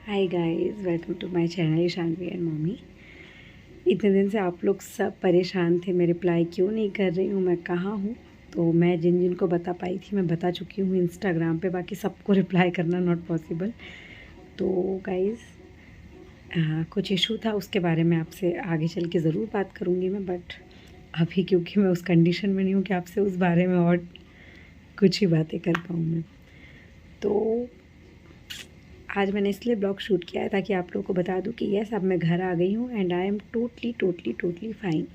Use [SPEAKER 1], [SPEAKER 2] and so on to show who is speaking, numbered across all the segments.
[SPEAKER 1] Hi guys, welcome to my channel Shanvi and mummy. इतने दिन से आप लोग सब परेशान थे, मैं रिप्लाई क्यों नहीं कर रही हूँ, मैं कहाँ हूँ। तो मैं जिन जिन को बता पाई थी मैं बता चुकी हूँ इंस्टाग्राम पे, बाकी सबको रिप्लाई करना नॉट पॉसिबल। तो गाइस कुछ इशू था, उसके बारे में आपसे आगे चल के ज़रूर बात करूँगी मैं, बट अभी क्योंकि मैं उस कंडीशन में नहीं हूँ कि आपसे उस बारे में और कुछ ही बातें कर पाऊँ मैं। तो आज मैंने इसलिए ब्लॉग शूट किया है ताकि आप लोगों को बता दूं कि यस, अब मैं घर आ गई हूँ and I am totally totally totally fine.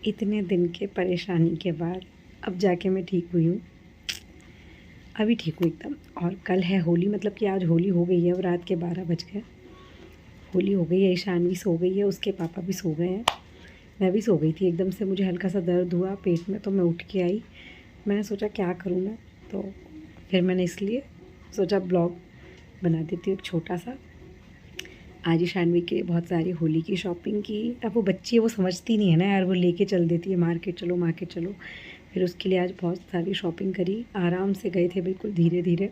[SPEAKER 1] इतने दिन के परेशानी के बाद अब जाके मैं ठीक हुई हूँ, अभी ठीक हूँ एकदम। और कल है होली, मतलब कि आज होली हो गई है और रात के 12 बज गए। होली हो गई है, ईशान भी सो गई है, उसके पापा भी सो गए हैं, मैं भी सो गई थी। एकदम से मुझे हल्का सा दर्द हुआ पेट में, तो मैं उठ के आई। मैंने सोचा क्या करूँ मैं, तो फिर मैंने इसलिए सोचा ब्लॉग बना देती हूँ एक छोटा सा। आज ही शानवी के लिए बहुत सारी होली की शॉपिंग की। अब वो बच्ची है, वो समझती नहीं है ना यार, वो लेके चल देती है मार्केट चलो मार्केट चलो। फिर उसके लिए आज बहुत सारी शॉपिंग करी, आराम से गए थे बिल्कुल धीरे धीरे।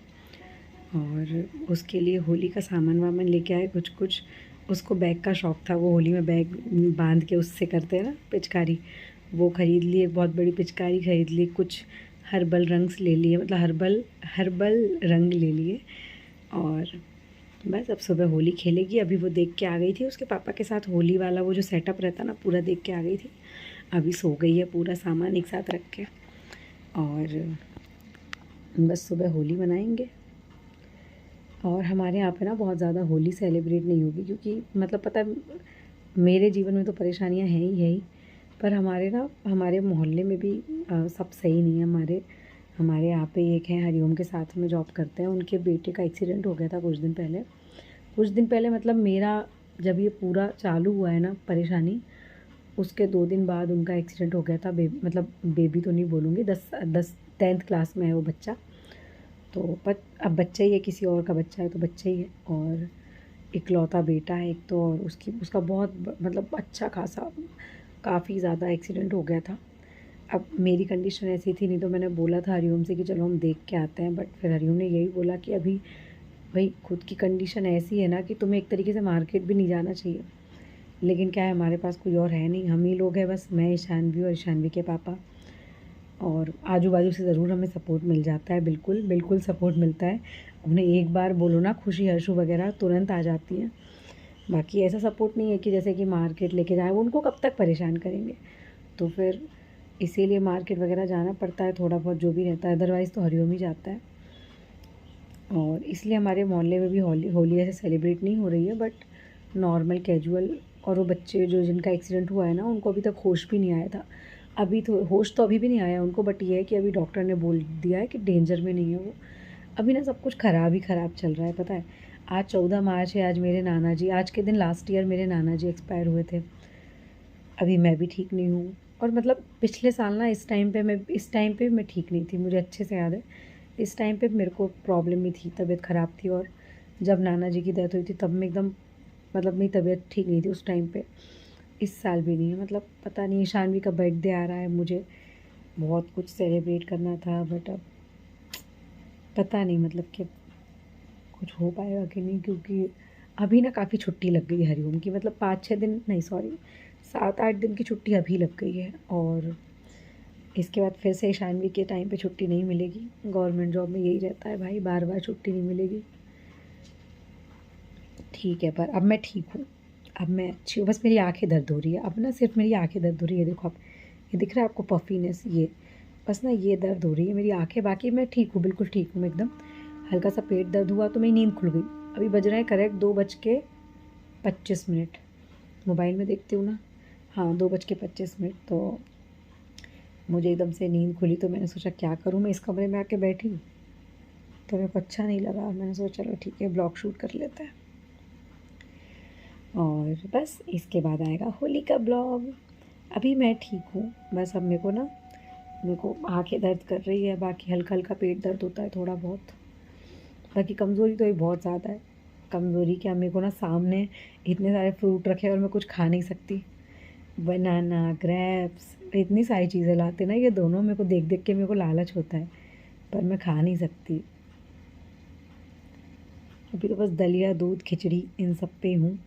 [SPEAKER 1] और उसके लिए होली का सामान वामान लेके आए कुछ कुछ। उसको बैग का शौक़ था, वो होली में बैग बांध के उससे करते हैं ना पिचकारी, वो ख़रीद ली। एक बहुत बड़ी पिचकारी ख़रीद ली, कुछ हर्बल रंग्स ले लिए, मतलब हर्बल हर्बल रंग ले लिए। और बस अब सुबह होली खेलेगी। अभी वो देख के आ गई थी उसके पापा के साथ, होली वाला वो जो सेटअप रहता ना पूरा देख के आ गई थी। अभी सो गई है पूरा सामान एक साथ रख के। और बस सुबह होली मनाएंगे। और हमारे यहाँ पे ना बहुत ज़्यादा होली सेलिब्रेट नहीं होगी, क्योंकि मतलब पता है मेरे जीवन में तो परेशानियाँ हैं ही, पर हमारे मोहल्ले में भी सब सही नहीं है। हमारे यहाँ पे एक हैं हरिओम के साथ में जॉब करते हैं, उनके बेटे का एक्सीडेंट हो गया था कुछ दिन पहले मतलब मेरा जब ये पूरा चालू हुआ है ना परेशानी, उसके 2 दिन बाद उनका एक्सीडेंट हो गया था। मतलब बेबी तो नहीं बोलूँगी, 10th क्लास में है वो बच्चा। तो अब बच्चा ही है, किसी और का बच्चा है तो बच्चा ही है। और इकलौता बेटा है एक तो, और उसका बहुत मतलब अच्छा खासा काफ़ी ज़्यादा एक्सीडेंट हो गया था। अब मेरी कंडीशन ऐसी थी, नहीं तो मैंने बोला था हरिओम से कि चलो हम देख के आते हैं, बट फिर हरिओम ने यही बोला कि अभी भाई खुद की कंडीशन ऐसी है ना कि तुम्हें एक तरीके से मार्केट भी नहीं जाना चाहिए। लेकिन क्या है, हमारे पास कोई और है नहीं, हम ही लोग हैं बस, मैं, ईशानवी और ईशानवी के पापा। और आजू बाजू से ज़रूर हमें सपोर्ट मिल जाता है, बिल्कुल बिल्कुल सपोर्ट मिलता है। उन्हें एक बार बोलो ना खुशी हर्षू वगैरह तुरंत आ जाती हैं। बाकी ऐसा सपोर्ट नहीं है कि जैसे कि मार्केट लेके जाएँ, वो उनको कब तक परेशान करेंगे। तो फिर इसीलिए मार्केट वगैरह जाना पड़ता है थोड़ा बहुत जो भी रहता है, अदरवाइज़ तो हरिओम ही जाता है। और इसलिए हमारे मोहल्ले में भी होली ऐसे सेलिब्रेट नहीं हो रही है, बट नॉर्मल कैजुअल। और वो बच्चे जो जिनका एक्सीडेंट हुआ है ना, उनको अभी तक होश भी नहीं आया था। अभी तो होश तो अभी भी नहीं आया उनको, बट ये है कि अभी डॉक्टर ने बोल दिया है कि डेंजर में नहीं है वो। अभी ना सब कुछ ख़राब ही ख़राब चल रहा है, पता है। आज 14 मार्च है, आज मेरे नाना जी, आज के दिन लास्ट ईयर मेरे नाना जी एक्सपायर हुए थे। अभी मैं भी ठीक नहीं हूँ। और मतलब पिछले साल ना इस टाइम पे मैं ठीक नहीं थी, मुझे अच्छे से याद है। इस टाइम पे मेरे को प्रॉब्लम ही थी, तबीयत ख़राब थी। और जब नाना जी की डेथ हुई थी तब मैं एकदम, मतलब मेरी तबीयत ठीक नहीं थी उस टाइम पे। इस साल भी नहीं है, मतलब पता नहीं। शानवी का बर्थडे आ रहा है, मुझे बहुत कुछ सेलिब्रेट करना था, बट अब पता नहीं मतलब कि कुछ हो पाएगा कि नहीं, क्योंकि अभी ना काफ़ी छुट्टी लग गई है हरिओम की, मतलब 5-6 दिन नहीं, सॉरी 7-8 दिन की छुट्टी अभी लग गई है। और इसके बाद फिर से शानवी के टाइम पे छुट्टी नहीं मिलेगी। गवर्नमेंट जॉब में यही रहता है भाई, बार बार छुट्टी नहीं मिलेगी। ठीक है, पर अब मैं ठीक हूँ, अब मैं अच्छी हूँ। बस मेरी आँखें दर्द हो रही है अब ना, सिर्फ मेरी आँखें दर्द हो रही है। देखो आप, ये दिख रहा है आपको पफीनेस, ये बस ना ये दर्द हो रही है मेरी आँखें, बाकी मैं ठीक हूँ, बिल्कुल ठीक हूँ मैं एकदम। हल्का सा पेट दर्द हुआ तो मेरी नींद खुल गई। अभी बज रहे हैं करेक्ट 2:25। मोबाइल में देखती हूँ ना, हाँ 2:25। तो मुझे एकदम से नींद खुली, तो मैंने सोचा क्या करूँ, मैं इस कमरे में आके बैठी हूँ तो मेरे को अच्छा नहीं लगा। मैंने सोचा चलो ठीक है ब्लॉग शूट कर लेते हैं। और बस इसके बाद आएगा होली का ब्लॉग। अभी मैं ठीक हूँ, बस अब मेरे को आँखें दर्द कर रही है, बाकी हल्का हल्का पेट दर्द होता है थोड़ा बहुत। बाकी कमज़ोरी तो ये बहुत ज़्यादा है। कमज़ोरी क्या, मेरे को ना सामने इतने सारे फ्रूट रखे और मैं कुछ खा नहीं सकती। बनाना, ग्रेप्स, इतनी सारी चीज़ें लाते ना ये दोनों, मेरे को देख देख के मेरे को लालच होता है, पर मैं खा नहीं सकती। अभी तो बस दलिया, दूध, खिचड़ी इन सब पे हूँ,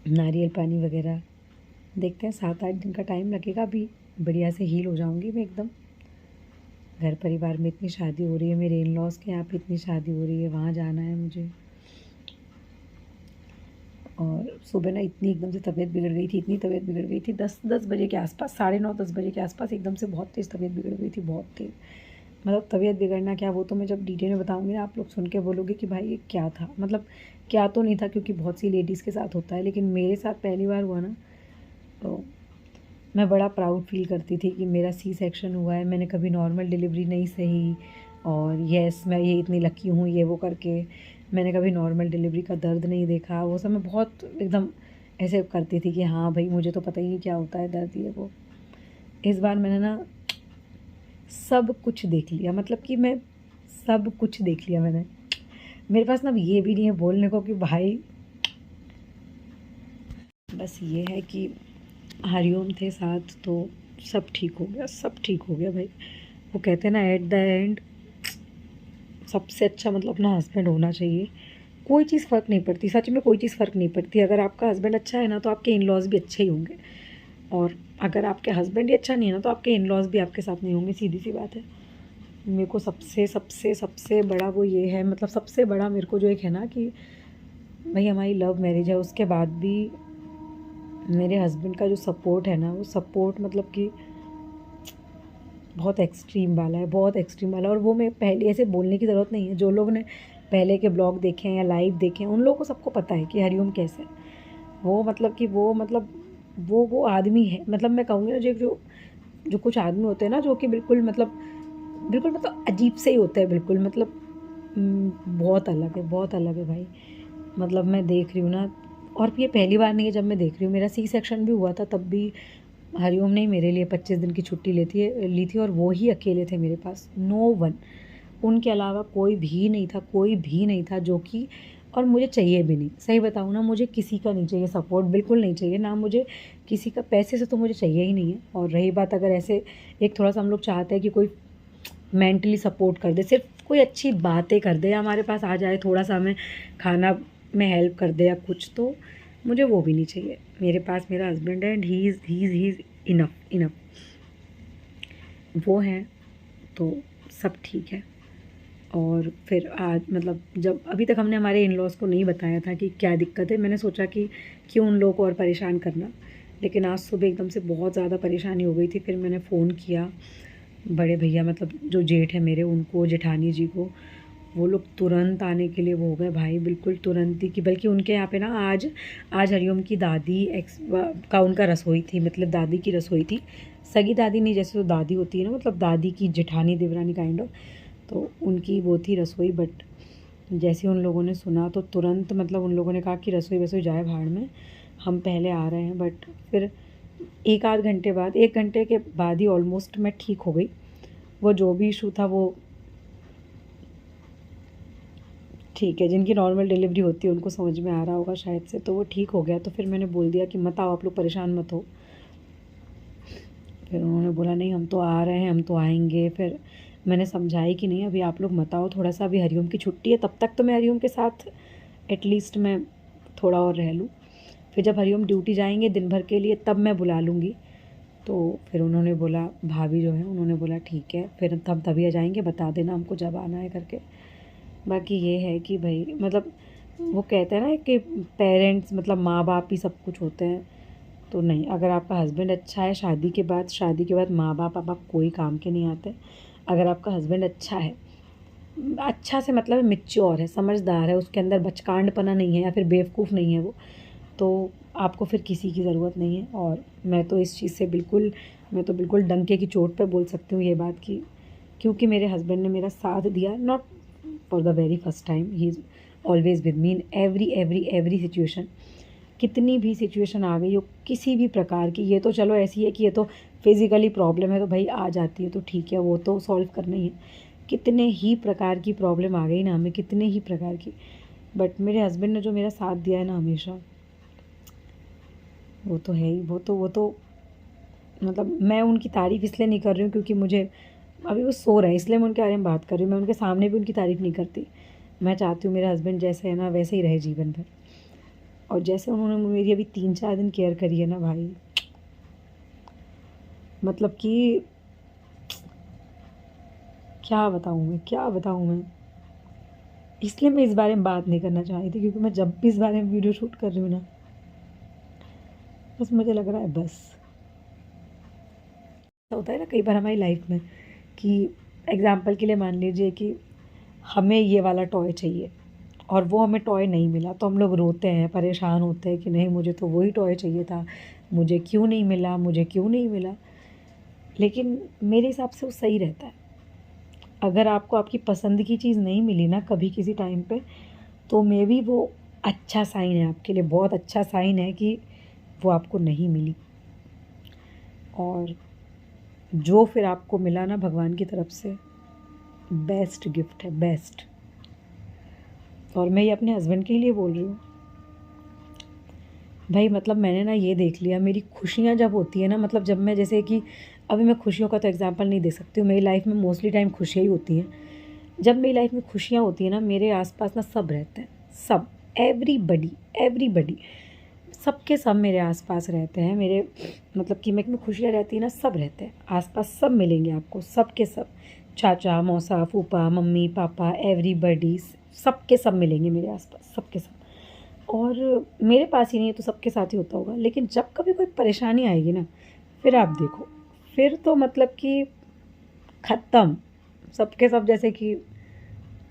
[SPEAKER 1] नारियल पानी वगैरह। देखते हैं 7-8 दिन का टाइम लगेगा, अभी बढ़िया से हील हो जाऊँगी मैं एकदम। घर परिवार में इतनी शादी हो रही है, मेरे इन लॉज़ के यहाँ पे इतनी शादी हो रही है, वहाँ जाना है मुझे। और सुबह ना इतनी एकदम से तबीयत बिगड़ गई थी, इतनी तबीयत बिगड़ गई थी, 10 बजे के आसपास, 9:30-10 बजे के आसपास एकदम से बहुत तेज़ तबीयत बिगड़ गई थी, बहुत तेज़। मतलब तबीयत बिगड़ना क्या, वो तो मैं जब डिटेल में बताऊँगी ना, आप लोग सुन के बोलोगे कि भाई ये क्या था। मतलब क्या तो नहीं था, क्योंकि बहुत सी लेडीज़ के साथ होता है, लेकिन मेरे साथ पहली बार हुआ ना, तो मैं बड़ा प्राउड फील करती थी कि मेरा सी सेक्शन हुआ है। मैंने कभी नॉर्मल डिलीवरी नहीं सही, और येस मैं ये इतनी लकी हूँ ये वो करके। मैंने कभी नॉर्मल डिलीवरी का दर्द नहीं देखा, वो सब मैं बहुत एकदम ऐसे करती थी कि हाँ भाई मुझे तो पता ही नहीं क्या होता है दर्द ये वो। इस बार मैंने ना सब कुछ देख लिया, मतलब कि मैं सब कुछ देख लिया मैंने। मेरे पास ना ये भी नहीं है बोलने को कि भाई, बस ये है कि हरिओम थे साथ तो सब ठीक हो गया, सब ठीक हो गया भाई। वो कहते हैं ना एट द एंड सबसे अच्छा मतलब अपना हस्बैंड होना चाहिए। कोई चीज़ फ़र्क नहीं पड़ती, सच में कोई चीज़ फ़र्क नहीं पड़ती। अगर आपका हस्बैंड अच्छा है ना तो आपके इन लॉज़ भी अच्छे ही होंगे, और अगर आपके हस्बैंड ही अच्छा नहीं है ना तो आपके इन लॉज़ भी आपके साथ नहीं होंगे, सीधी सी बात है। मेरे को सबसे सबसे सबसे बड़ा वो ये है, मतलब सबसे बड़ा मेरे को जो एक है ना कि भाई हमारी लव मैरिज है, उसके बाद भी मेरे हस्बैंड का जो सपोर्ट है ना, वो सपोर्ट मतलब कि बहुत एक्सट्रीम वाला है, बहुत एक्सट्रीम वाला। और वो मैं पहले ऐसे बोलने की ज़रूरत नहीं है, जो लोग ने पहले के ब्लॉग देखे हैं या लाइव देखे हैं उन लोगों को सबको पता है कि हरिओम कैसे है। वो मतलब कि वो मतलब वो आदमी है, मतलब मैं कहूँगी ना जो जो जो कुछ आदमी होते हैं ना जो कि बिल्कुल मतलब अजीब से ही होते हैं, बिल्कुल मतलब बहुत अलग है, बहुत अलग है भाई। मतलब मैं देख रही हूँ ना, और ये पहली बार नहीं है जब मैं देख रही हूँ। मेरा सी सेक्शन भी हुआ था, तब भी हरिओम ने मेरे लिए 25 दिन की छुट्टी ली थी, और वो ही अकेले थे मेरे पास, नो वन। उनके अलावा कोई भी नहीं था, कोई भी नहीं था जो कि, और मुझे चाहिए भी नहीं। सही बताऊँ ना, मुझे किसी का नहीं चाहिए सपोर्ट, बिल्कुल नहीं चाहिए ना मुझे किसी का। पैसे से तो मुझे चाहिए ही नहीं है। और रही बात अगर ऐसे एक थोड़ा सा हम लोग चाहते हैं कि कोई मेंटली सपोर्ट कर दे, सिर्फ कोई अच्छी बातें कर दे या हमारे पास आ जाए, थोड़ा सा हमें खाना में हेल्प कर दे या कुछ, तो मुझे वो भी नहीं चाहिए। मेरे पास मेरा हस्बैंड है and he is enough enough, वो हैं तो सब ठीक है। और फिर आज मतलब जब अभी तक हमने हमारे इन लॉज़ को नहीं बताया था कि क्या दिक्कत है, मैंने सोचा कि क्यों उन लोगों को और परेशान करना। लेकिन आज सुबह एकदम से बहुत ज़्यादा परेशानी हो गई थी, फिर मैंने फ़ोन किया बड़े भैया, मतलब जो जेठ है मेरे, उनको, जेठानी जी को। वो लोग तुरंत आने के लिए वो हो गए भाई, बिल्कुल तुरंत ही। कि बल्कि उनके यहाँ पे ना आज आज हरिओम की दादी का उनका रसोई थी, मतलब दादी की रसोई थी। सगी दादी नहीं, जैसे तो दादी होती है ना, मतलब दादी की जेठानी देवरानी काइंड ऑफ, तो उनकी वो थी रसोई। बट जैसे उन लोगों ने सुना तो तुरंत मतलब उन लोगों ने कहा कि रसोई वसोई जाए भाड़ में, हम पहले आ रहे हैं। बट फिर एक आध घंटे बाद, 1 घंटे के बाद ही ऑलमोस्ट मैं ठीक हो गई। वो जो भी इशू था वो ठीक है, जिनकी नॉर्मल डिलीवरी होती है उनको समझ में आ रहा होगा शायद से, तो वो ठीक हो गया। तो फिर मैंने बोल दिया कि मत आओ आप लोग, परेशान मत हो। फिर उन्होंने बोला नहीं हम तो आ रहे हैं, हम तो आएंगे। फिर मैंने समझाई कि नहीं अभी आप लोग मत आओ, थोड़ा सा अभी हरिओम की छुट्टी है, तब तक तो मैं हरिओम के साथ एटलीस्ट मैं थोड़ा और रह लूँ। फिर जब हरिओम ड्यूटी जाएंगे दिन भर के लिए तब मैं बुला लूँगी। तो फिर उन्होंने बोला, भाभी जो है उन्होंने बोला ठीक है, फिर हम तभी आ जाएंगे, बता देना हमको जब आना है करके। बाकी ये है कि भाई मतलब वो कहते हैं ना कि पेरेंट्स मतलब माँ बाप ही सब कुछ होते हैं। तो नहीं, अगर आपका हस्बैंड अच्छा है, शादी के बाद माँ बाप अब आप कोई काम के नहीं आते। अगर आपका हस्बैंड अच्छा है, अच्छा से मतलब मैच्योर है, समझदार है, उसके अंदर बचकांडपना नहीं है या फिर बेवकूफ़ नहीं है वो, तो आपको फिर किसी की ज़रूरत नहीं है। और मैं तो इस चीज़ से बिल्कुल, मैं तो बिल्कुल डंके की चोट पे बोल सकती हूँ ये बात की, क्योंकि मेरे हस्बैंड ने मेरा साथ दिया, not for the very first time, he is always with me in every situation. कितनी भी सिचुएशन आ गई हो किसी भी प्रकार की, ये तो चलो ऐसी है कि ये तो फिज़िकली प्रॉब्लम है तो भाई आ जाती है तो ठीक है, वो तो सॉल्व करना ही है। कितने ही प्रकार की प्रॉब्लम आ गई ना हमें, कितने ही प्रकार की, बट मेरे हस्बैंड ने जो मेरा साथ दिया है ना हमेशा, वो तो है ही। वो तो मतलब मैं उनकी तारीफ़ इसलिए नहीं कर रही हूँ क्योंकि मुझे अभी वो सो रहे हैं इसलिए मैं उनके बारे में बात कर रही हूँ। मैं उनके सामने भी उनकी तारीफ़ नहीं करती। मैं चाहती हूँ मेरे हस्बैंड जैसे है ना वैसे ही रहे जीवन भर। और जैसे उन्होंने मेरी अभी 3-4 दिन केयर करी है ना भाई, मतलब कि क्या बताऊँ मैं। इसलिए मैं इस बारे में बात नहीं करना चाह रही थी, क्योंकि मैं जब भी इस बारे में वीडियो शूट कर रही हूँ ना, बस मुझे लग रहा है बस। ऐसा होता है ना कई बार हमारी लाइफ में कि एग्ज़ाम्पल के लिए मान लीजिए कि हमें ये वाला टॉय चाहिए और वो हमें टॉय नहीं मिला, तो हम लोग रोते हैं, परेशान होते हैं कि नहीं मुझे तो वही टॉय चाहिए था, मुझे क्यों नहीं मिला, मुझे क्यों नहीं मिला। लेकिन मेरे हिसाब से वो सही रहता है। अगर आपको आपकी पसंद की चीज़ नहीं मिली ना कभी किसी टाइम पे, तो मे बी वो अच्छा साइन है आपके लिए, बहुत अच्छा साइन है कि वो आपको नहीं मिली। और जो फिर आपको मिला ना भगवान की तरफ से, बेस्ट गिफ्ट है, बेस्ट। और मैं ये अपने हस्बैंड के लिए बोल रही हूँ भाई। मतलब मैंने ना ये देख लिया, मेरी खुशियाँ जब होती है ना, मतलब जब मैं जैसे कि अभी मैं खुशियों का तो एग्जांपल नहीं दे सकती हूँ, मेरी लाइफ में मोस्टली टाइम खुशियाँ ही होती हैं। जब मेरी लाइफ में खुशियाँ होती हैं ना, मेरे आसपास ना सब रहते हैं, सब, एवरीबडी एवरीबडी, सबके सब मेरे आसपास रहते हैं। मेरे मतलब कि मैं खुशियाँ रहती है ना, सब रहते हैं आसपास, सब मिलेंगे आपको, सब के सब, चाचा मौसा फूफा मम्मी पापा एवरीबडी, सब के सब मिलेंगे मेरे आसपास, सब के सब। और मेरे पास ही नहीं है तो सबके साथ ही होता होगा। लेकिन जब कभी कोई परेशानी आएगी ना, फिर आप देखो, फिर तो मतलब कि ख़त्म, सबके सब जैसे कि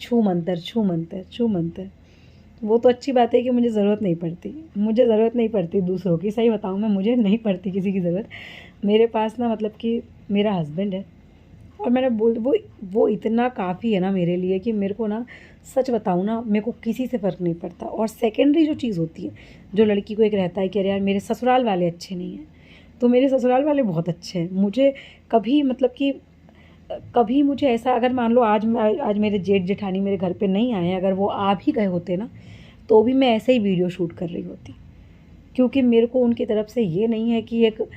[SPEAKER 1] छू मंतर छू मंतर छू मंतर। वो तो अच्छी बात है कि मुझे ज़रूरत नहीं पड़ती, मुझे ज़रूरत नहीं पड़ती दूसरों की, सही बताऊँ मैं, मुझे नहीं पड़ती किसी की ज़रूरत। मेरे पास ना मतलब कि मेरा हस्बैंड है, और मैंने बोल वो इतना काफ़ी है ना मेरे लिए कि मेरे को ना, सच बताऊँ ना, मेरे को किसी से फ़र्क नहीं पड़ता। और सेकेंडरी जो चीज़ होती है, जो लड़की को एक रहता है कि अरे यार मेरे ससुराल वाले अच्छे नहीं हैं, तो मेरे ससुराल वाले बहुत अच्छे हैं। मुझे कभी मतलब कि कभी मुझे ऐसा, अगर मान लो आज मेरे जेठ जेठानी मेरे घर पे नहीं आए, अगर वो आ भी गए होते ना, तो भी मैं ऐसे ही वीडियो शूट कर रही होती। क्योंकि मेरे को उनकी तरफ से ये नहीं है कि एक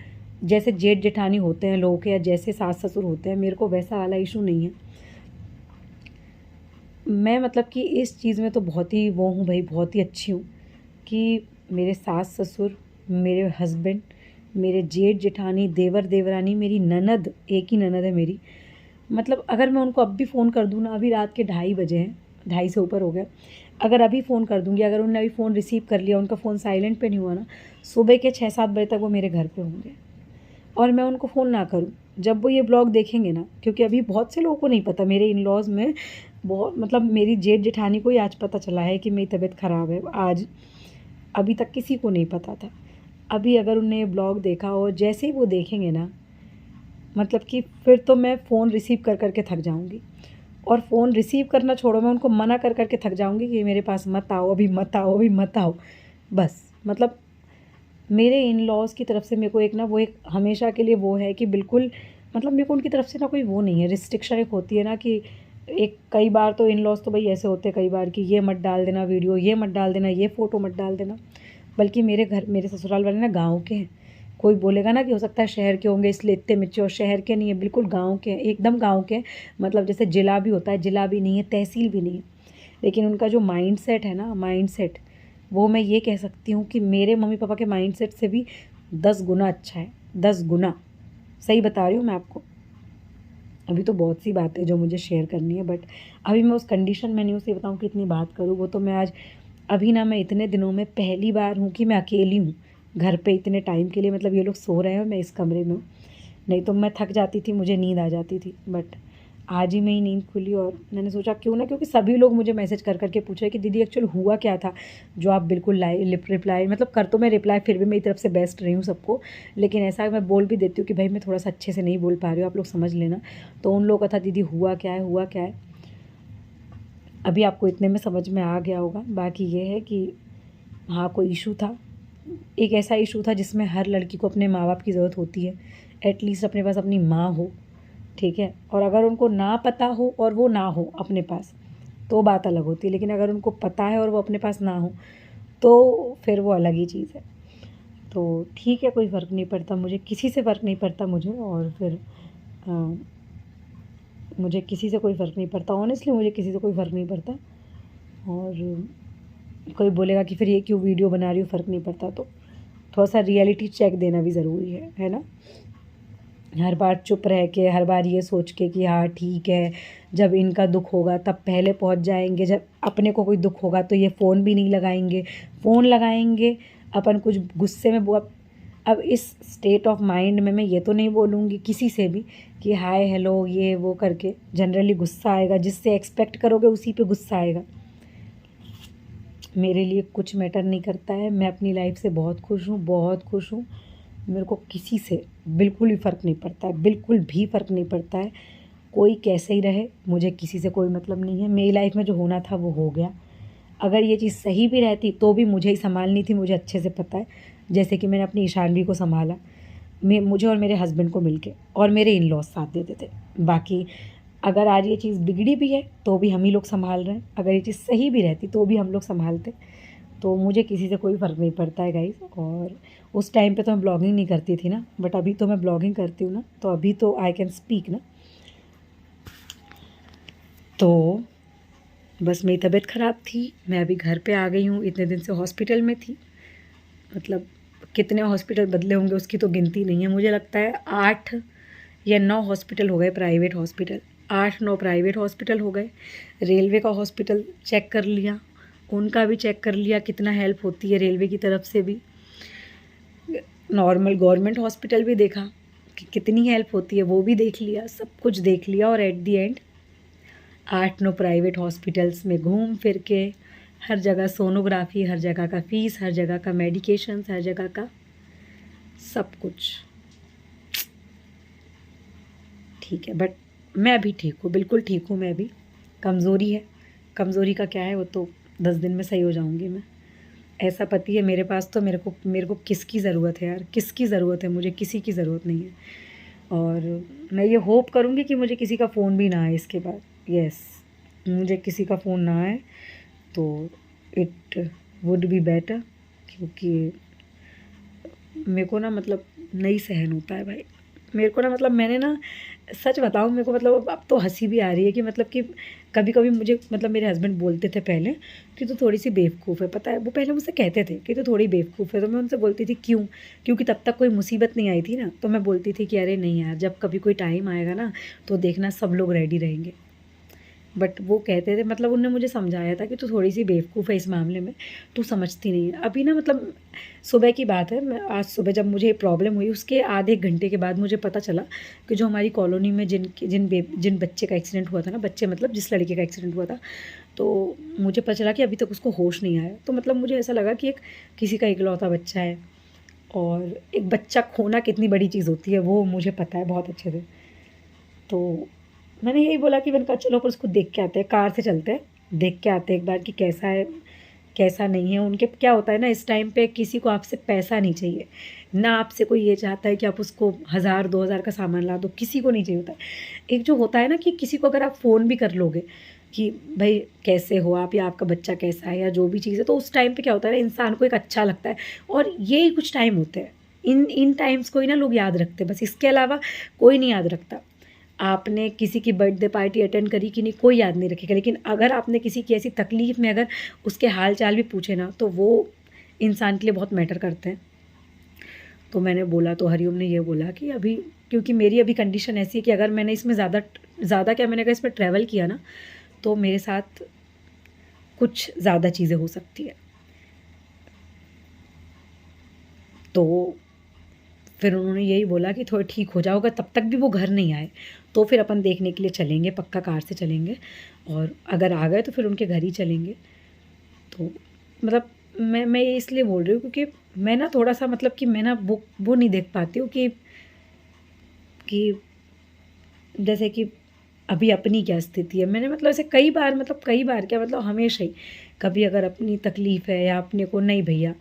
[SPEAKER 1] जैसे जेठ जेठानी होते हैं लोगों के, या जैसे सास ससुर होते हैं, मेरे को वैसा वाला इशू नहीं है। मैं मतलब कि इस चीज़ में तो बहुत ही वो हूँ भाई, बहुत ही अच्छी हूँ कि मेरे सास ससुर, मेरे हस्बैंड, मेरे जेठ जेठानी, देवर देवरानी, मेरी ननद, एक ही ननद है मेरी। मतलब अगर मैं उनको अब भी फ़ोन कर दूँ ना, अभी रात के 2:30 बजे हैं, 2:30 से ऊपर हो गया, अगर अभी फ़ोन कर दूँगी, अगर उन्होंने अभी फ़ोन रिसीव कर लिया, उनका फ़ोन साइलेंट पे नहीं हुआ ना, सुबह के 6-7 बजे तक वो मेरे घर पे होंगे। और मैं उनको फ़ोन ना करूँ, जब वो ये ब्लॉग देखेंगे ना, क्योंकि अभी बहुत से लोगों को नहीं पता, मेरे इन-लॉज़ में बहुत, मतलब मेरी जेठ जेठानी को ही आज पता चला है कि मेरी तबीयत ख़राब है आज, अभी तक किसी को नहीं पता था। अभी अगर उन्होंने ये ब्लॉग देखा और जैसे ही वो देखेंगे ना, मतलब कि फिर तो मैं फ़ोन रिसीव कर के थक जाऊँगी। और फ़ोन रिसीव करना छोड़ो, मैं उनको मना कर के थक जाऊँगी कि मेरे पास मत आओ, अभी मत आओ, अभी मत आओ। बस मतलब मेरे इन-लॉज़ की तरफ से मेरे को एक ना, वो एक हमेशा के लिए वो है कि बिल्कुल, मतलब मेरे को उनकी तरफ से ना कोई वो नहीं है, रिस्ट्रिक्शन एक होती है ना कि एक, कई बार तो इन-लॉज़ तो भई ऐसे होते हैं कई बार कि ये मत डाल देना वीडियो, ये मत डाल देना, ये फ़ोटो मत डाल देना। बल्कि मेरे ससुराल वाले ना गाँव के हैं। कोई बोलेगा ना कि हो सकता है शहर के होंगे इसलिए इतने मैच्योर, शहर के नहीं है, बिल्कुल गाँव के हैं, एकदम गाँव के हैं। मतलब जैसे ज़िला भी होता है, ज़िला भी नहीं है, तहसील भी नहीं है। लेकिन उनका जो माइंडसेट है ना, माइंडसेट, वो मैं ये कह सकती हूँ कि मेरे मम्मी पापा के माइंडसेट से भी 10 गुना अच्छा है, 10 गुना। सही बता रही हूँ मैं आपको। अभी तो बहुत सी बातें जो मुझे शेयर करनी है, बट अभी मैं उस कंडीशन में नहीं हूँ, सही बताऊँ कि इतनी बात करूँ। वो तो मैं आज, अभी ना मैं इतने दिनों में पहली बार हूँ कि मैं अकेली हूँ घर पे इतने टाइम के लिए। मतलब ये लोग सो रहे हैं और मैं इस कमरे में हूँ, नहीं तो मैं थक जाती थी, मुझे नींद आ जाती थी। बट आज ही मेरी नींद खुली और मैंने सोचा क्यों ना, क्योंकि सभी लोग मुझे मैसेज कर के पूछ रहे कि दीदी एक्चुअल हुआ क्या था, जो आप बिल्कुल रिप्लाई, मतलब कर तो मैं रिप्लाई फिर भी मेरी तरफ से बेस्ट रही हूँ सबको, लेकिन ऐसा मैं बोल भी देती हूँ कि भाई मैं थोड़ा सा अच्छे से नहीं बोल पा रही हूँ, आप लोग समझ लेना। तो उन लोगों का था दीदी हुआ क्या है, हुआ क्या है। अभी आपको इतने में समझ में आ गया होगा। बाकी ये है कि हाँ, कोई इशू था, एक ऐसा इशू था जिसमें हर लड़की को अपने माँ बाप की ज़रूरत होती है, एटलीस्ट अपने पास अपनी माँ हो, ठीक है। और अगर उनको ना पता हो और वो ना हो अपने पास, तो बात अलग होती है। लेकिन अगर उनको पता है और वो अपने पास ना हो, तो फिर वो अलग ही चीज़ है। तो ठीक है, कोई फ़र्क नहीं पड़ता मुझे, किसी से फ़र्क नहीं पड़ता मुझे। और फिर मुझे किसी से कोई फ़र्क नहीं पड़ता, ऑनेस्टली मुझे किसी से कोई फ़र्क नहीं पड़ता। और कोई बोलेगा कि फिर ये क्यों वीडियो बना रही हो, फ़र्क नहीं पड़ता, तो थोड़ा सा रियलिटी चेक देना भी ज़रूरी है ना। हर बार चुप रह के, हर बार ये सोच के कि हाँ ठीक है, जब इनका दुख होगा तब पहले पहुंच जाएंगे, जब अपने को कोई दुख होगा तो ये फ़ोन भी नहीं लगाएंगे, फ़ोन लगाएंगे अपन कुछ गुस्से में। वो अब इस स्टेट ऑफ माइंड में मैं ये तो नहीं बोलूँगी किसी से भी कि हाय हेलो ये वो करके, जनरली गुस्सा आएगा, जिससे एक्सपेक्ट करोगे उसी पे गुस्सा आएगा। मेरे लिए कुछ मैटर नहीं करता है, मैं अपनी लाइफ से बहुत खुश हूँ, बहुत खुश हूँ। मेरे को किसी से बिल्कुल भी फ़र्क नहीं पड़ता है, बिल्कुल भी फ़र्क नहीं पड़ता है। कोई कैसे ही रहे, मुझे किसी से कोई मतलब नहीं है। मेरी लाइफ में जो होना था वो हो गया। अगर ये चीज़ सही भी रहती तो भी मुझे ही संभालनी थी, मुझे अच्छे से पता है। जैसे कि मैंने अपनी ईशानवी को संभाला, मुझे और मेरे हस्बैंड को मिलके, और मेरे इन लॉज साथ देते थे। बाकी अगर आज ये चीज़ बिगड़ी भी है तो भी हम ही लोग संभाल रहे हैं, अगर ये चीज़ सही भी रहती तो भी हम लोग संभालते। तो मुझे किसी से कोई फ़र्क नहीं पड़ता है गाइस। और उस टाइम पे तो मैं ब्लॉगिंग नहीं करती थी ना, बट अभी तो मैं ब्लॉगिंग करती हूँ ना, तो अभी तो आई कैन स्पीक ना। तो बस मेरी तबीयत ख़राब थी, मैं अभी घर पे आ गई हूँ। इतने दिन से हॉस्पिटल में थी, मतलब कितने हॉस्पिटल बदले होंगे उसकी तो गिनती नहीं है। मुझे लगता है 8 या 9 हॉस्पिटल हो गए, प्राइवेट हॉस्पिटल 8-9 प्राइवेट हॉस्पिटल हो गए। रेलवे का हॉस्पिटल चेक कर लिया, उनका भी चेक कर लिया, कितना हेल्प होती है रेलवे की तरफ से भी। नॉर्मल गवर्नमेंट हॉस्पिटल भी देखा कि कितनी हेल्प होती है, वो भी देख लिया, सब कुछ देख लिया। और at the and 8-9 private hospitals में घूम फिर के, हर जगह सोनोग्राफी, हर जगह का फ़ीस, हर जगह का मेडिकेशंस, हर जगह का सब कुछ ठीक है। बट मैं अभी ठीक हूँ, बिल्कुल ठीक हूँ। मैं अभी, कमज़ोरी है, कमज़ोरी का क्या है, वो तो 10 दिन में सही हो जाऊँगी मैं। ऐसा पति है मेरे पास तो मेरे को किसकी ज़रूरत है यार, किसकी ज़रूरत है, मुझे किसी की ज़रूरत नहीं है। और मैं ये होप करूँगी कि मुझे किसी का फ़ोन भी ना आए इसके बाद। यस, मुझे किसी का फ़ोन ना आए तो इट वुड बी बेटर, क्योंकि मेरे को ना मतलब नहीं सहन होता है भाई। मेरे को ना मतलब, मैंने ना सच बताऊँ, मेरे को मतलब अब तो हंसी भी आ रही है कि मतलब कि कभी कभी मुझे मतलब मेरे हस्बैंड बोलते थे पहले कि तू थोड़ी सी बेवकूफ़ है, पता है। वो पहले मुझसे कहते थे कि तू थोड़ी बेवकूफ़ है, तो मैं उनसे बोलती थी क्यों, क्योंकि तब तक कोई मुसीबत नहीं आई थी ना। तो मैं बोलती थी कि अरे नहीं यार, जब कभी कोई टाइम आएगा ना तो देखना सब लोग रेडी रहेंगे। बट वो कहते थे, मतलब उन्होंने मुझे समझाया था कि तू थोड़ी सी बेवकूफ़ है इस मामले में, तू समझती नहीं है। अभी ना मतलब सुबह की बात है, मैं आज सुबह जब मुझे प्रॉब्लम हुई उसके आधे घंटे के बाद मुझे पता चला कि जो हमारी कॉलोनी में जिन बच्चे का एक्सीडेंट हुआ था ना, बच्चे मतलब जिस लड़के का एक्सीडेंट हुआ था, तो मुझे पता चला कि अभी तक उसको होश नहीं आया। तो मतलब मुझे ऐसा लगा कि एक किसी का इकलौता बच्चा है, और एक बच्चा खोना कितनी बड़ी चीज़ होती है वो मुझे पता है बहुत अच्छे से। तो मैंने यही बोला कि मैंने कहा चलो पर उसको देख के आते हैं, कार से चलते हैं, देख के आते हैं एक बार कि कैसा है कैसा नहीं है। उनके क्या होता है ना, इस टाइम पे किसी को आपसे पैसा नहीं चाहिए ना, आपसे कोई ये चाहता है कि आप उसको 1000-2000 का सामान ला दो, किसी को नहीं चाहिए होता है। एक जो होता है ना कि किसी को अगर आप फ़ोन भी कर लोगे कि भाई कैसे हो आप, या आपका बच्चा कैसा है, या जो भी चीज़ है, तो उस टाइम पे क्या होता है ना, इंसान को एक अच्छा लगता है। और ये कुछ टाइम होते हैं, इन टाइम्स को ही ना लोग याद रखते हैं बस, इसके अलावा कोई नहीं याद रखता। आपने किसी की बर्थडे पार्टी अटेंड करी कि नहीं, कोई याद नहीं रखेगा। लेकिन अगर आपने किसी की ऐसी तकलीफ़ में अगर उसके हाल चाल भी पूछे ना, तो वो इंसान के लिए बहुत मैटर करते हैं। तो मैंने बोला, तो हरिओम ने ये बोला कि अभी, क्योंकि मेरी अभी कंडीशन ऐसी है कि अगर मैंने इसमें ज़्यादा क्या, मैंने अगर इसमें ट्रैवल किया ना तो मेरे साथ कुछ ज़्यादा चीज़ें हो सकती है। तो फिर उन्होंने यही बोला कि थोड़ा ठीक हो जाओगे, तब तक भी वो घर नहीं आए तो फिर अपन देखने के लिए चलेंगे, पक्का कार से चलेंगे, और अगर आ गए तो फिर उनके घर ही चलेंगे। तो मतलब मैं ये इसलिए बोल रही हूँ क्योंकि मैं ना थोड़ा सा मतलब कि मैं ना वो नहीं देख पाती हूँ कि जैसे कि अभी अपनी क्या स्थिति है। मैंने मतलब ऐसे कई बार क्या मतलब हमेशा ही, कभी अगर अपनी तकलीफ़ है या अपने को नहीं भैया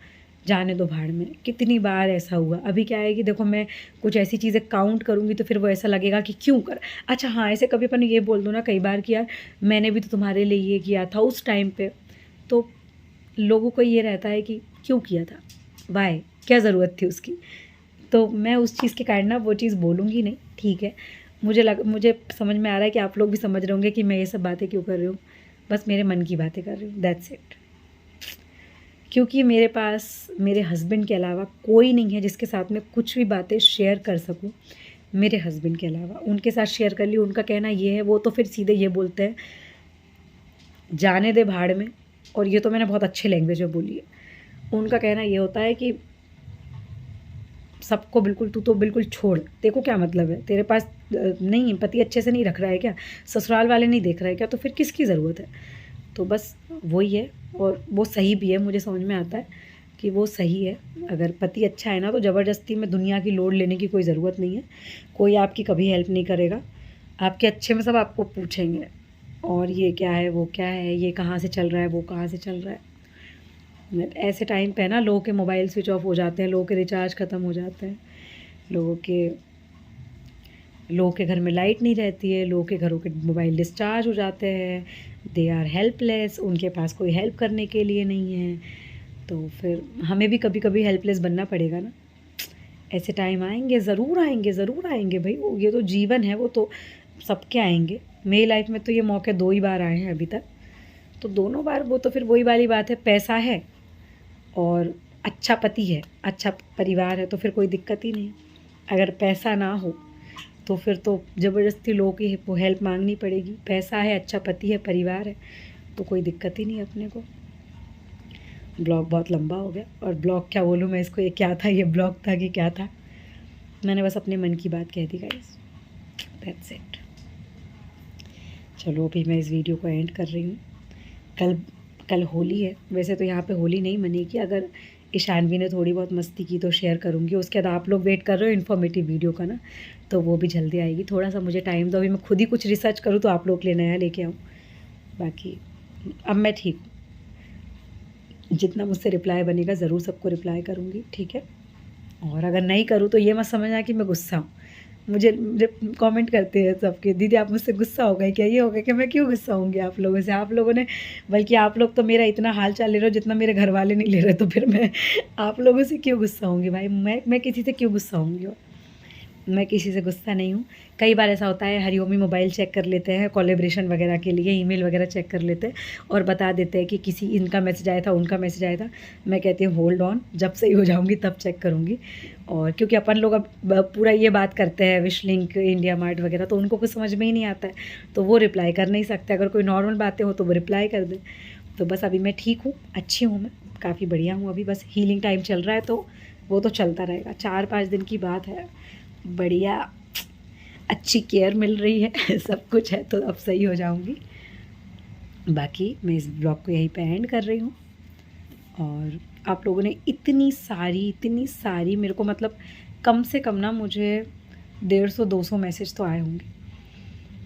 [SPEAKER 1] जाने दो भाड़ में, कितनी बार ऐसा हुआ। अभी क्या है कि देखो मैं कुछ ऐसी चीज़ें काउंट करूँगी तो फिर वो ऐसा लगेगा कि क्यों कर। अच्छा हाँ, ऐसे कभी अपन ये बोल दो ना कई बार कि यार मैंने भी तो तुम्हारे लिए ये किया था उस टाइम पे, तो लोगों को ये रहता है कि क्यों किया था, वाय, क्या ज़रूरत थी उसकी। तो मैं उस चीज़ के कारण ना वो चीज़ बोलूँगी नहीं, ठीक है। मुझे समझ में आ रहा है कि आप लोग भी समझ रहे होंगे कि मैं ये सब बातें क्यों कर रही हूँ। बस मेरे मन की बातें कर रही हूँ, दैट्स इट। क्योंकि मेरे पास मेरे हस्बैंड के अलावा कोई नहीं है जिसके साथ मैं कुछ भी बातें शेयर कर सकूं। मेरे हस्बैंड के अलावा उनके साथ शेयर कर ली, उनका कहना ये है, वो तो फिर सीधे ये बोलते हैं जाने दे भाड़ में। और ये तो मैंने बहुत अच्छे लैंग्वेज में बोली है। उनका कहना ये होता है कि सबको बिल्कुल, तू तो बिल्कुल छोड़, देखो क्या मतलब है, तेरे पास नहीं पति अच्छे से नहीं रख रहा है क्या, ससुराल वाले नहीं देख रहे हैं क्या, तो फिर किसकी ज़रूरत है। तो बस वही है, और वो सही भी है, मुझे समझ में आता है कि वो सही है। अगर पति अच्छा है ना तो ज़बरदस्ती में दुनिया की लोड लेने की कोई ज़रूरत नहीं है। कोई आपकी कभी हेल्प नहीं करेगा, आपके अच्छे में सब आपको पूछेंगे, और ये क्या है, वो क्या है, ये कहाँ से चल रहा है, वो कहाँ से चल रहा है। ऐसे टाइम पे ना लोगों के मोबाइल स्विच ऑफ हो जाते हैं, लोगों के रिचार्ज ख़त्म हो जाते हैं, लोगों के घर में लाइट नहीं रहती है, लोगों के घरों के मोबाइल डिस्चार्ज हो जाते हैं, दे आर हेल्पलेस, उनके पास कोई हेल्प करने के लिए नहीं है। तो फिर हमें भी कभी कभी हेल्पलेस बनना पड़ेगा ना। ऐसे टाइम आएंगे, ज़रूर आएंगे, ज़रूर आएंगे भाई, ये तो जीवन है, वो तो सबके आएंगे। मेरी लाइफ में तो ये मौके 2 ही बार आए हैं अभी तक, तो दोनों बार वो तो फिर वही वाली बात है, पैसा है और अच्छा पति है, अच्छा परिवार है, तो फिर कोई दिक्कत ही नहीं। अगर पैसा ना हो तो फिर तो ज़बरदस्ती लोगों की वो हेल्प मांगनी पड़ेगी। पैसा है, अच्छा पति है, परिवार है, तो कोई दिक्कत ही नहीं अपने को। ब्लॉग बहुत लंबा हो गया, और ब्लॉग क्या बोलूँ मैं इसको, ये क्या था, ये ब्लॉग था कि क्या था। मैंने बस अपने मन की बात कह दी गाइस, दैट्स इट। चलो अभी मैं इस वीडियो को एंड कर रही हूँ। कल होली है, वैसे तो यहाँ पे होली नहीं मनेगी। अगर ईशानवी ने थोड़ी बहुत मस्ती की तो शेयर करूँगी। उसके बाद आप लोग वेट कर रहे हो इन्फॉर्मेटिव वीडियो का ना, तो वो भी जल्दी आएगी। थोड़ा सा मुझे टाइम दो, अभी मैं खुद ही कुछ रिसर्च करूँ तो आप लोग के लिए नया लेके आऊँ। बाकी अब मैं ठीक हूँ, जितना मुझसे रिप्लाई बनेगा ज़रूर सबको रिप्लाई करूँगी, ठीक है। और अगर नहीं करूँ तो ये मत समझना कि मैं गुस्सा हूँ। मुझे कमेंट करते हैं सबके, दीदी आप मुझसे गुस्सा हो गए क्या, ये हो गया कि मैं क्यों गुस्सा होंगी आप लोगों से। आप लोगों ने, बल्कि आप लोग तो मेरा इतना हाल चाल ले रहे हो जितना मेरे घर वाले नहीं ले रहे, तो फिर मैं आप लोगों से क्यों गुस्सा होंगी भाई। मैं किसी से क्यों गुस्सा होंगी, और मैं किसी से गुस्सा नहीं हूँ। कई बार ऐसा होता है, हरिओमी मोबाइल चेक कर लेते हैं कोलैबोरेशन वगैरह के लिए, ईमेल वगैरह चेक कर लेते हैं और बता देते हैं कि किसी इनका मैसेज आया था, उनका मैसेज आया था। मैं कहती हूँ होल्ड ऑन, जब सही हो जाऊँगी तब चेक करूँगी। और क्योंकि अपन लोग अब पूरा ये बात करते हैं विश लिंक, इंडिया मार्ट वगैरह, तो उनको कुछ समझ में ही नहीं आता है, तो वो रिप्लाई कर नहीं सकते। अगर कोई नॉर्मल बातें हो तो वो रिप्लाई कर दे। तो बस अभी मैं ठीक हूँ, अच्छी हूँ, मैं काफ़ी बढ़िया हूँ। अभी बस हीलिंग टाइम चल रहा है, तो वो तो चलता रहेगा। 4-5 दिन की बात है, बढ़िया अच्छी केयर मिल रही है सब कुछ है, तो अब सही हो जाऊंगी। बाकी मैं इस ब्लॉग को यहीं पे एंड कर रही हूँ। और आप लोगों ने इतनी सारी मेरे को, मतलब कम से कम ना मुझे 150-200 मैसेज तो आए होंगे,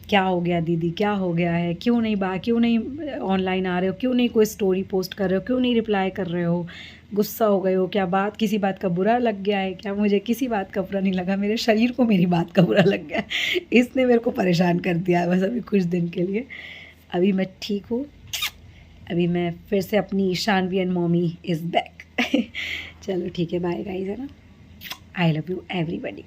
[SPEAKER 1] क्या हो गया दीदी, क्या हो गया है, क्यों नहीं ऑनलाइन आ रहे हो, क्यों नहीं कोई स्टोरी पोस्ट कर रहे हो, क्यों नहीं रिप्लाई कर रहे हो, गुस्सा हो गए हो क्या, किसी बात का बुरा लग गया है क्या। मुझे किसी बात का बुरा नहीं लगा, मेरे शरीर को मेरी बात का बुरा लग गया है, इसने मेरे को परेशान कर दिया है बस अभी कुछ दिन के लिए। अभी मैं ठीक हूँ, अभी मैं फिर से अपनी Ishanvi and mommy is back चलो ठीक है, बाय गाइस, है ना। I love you everybody.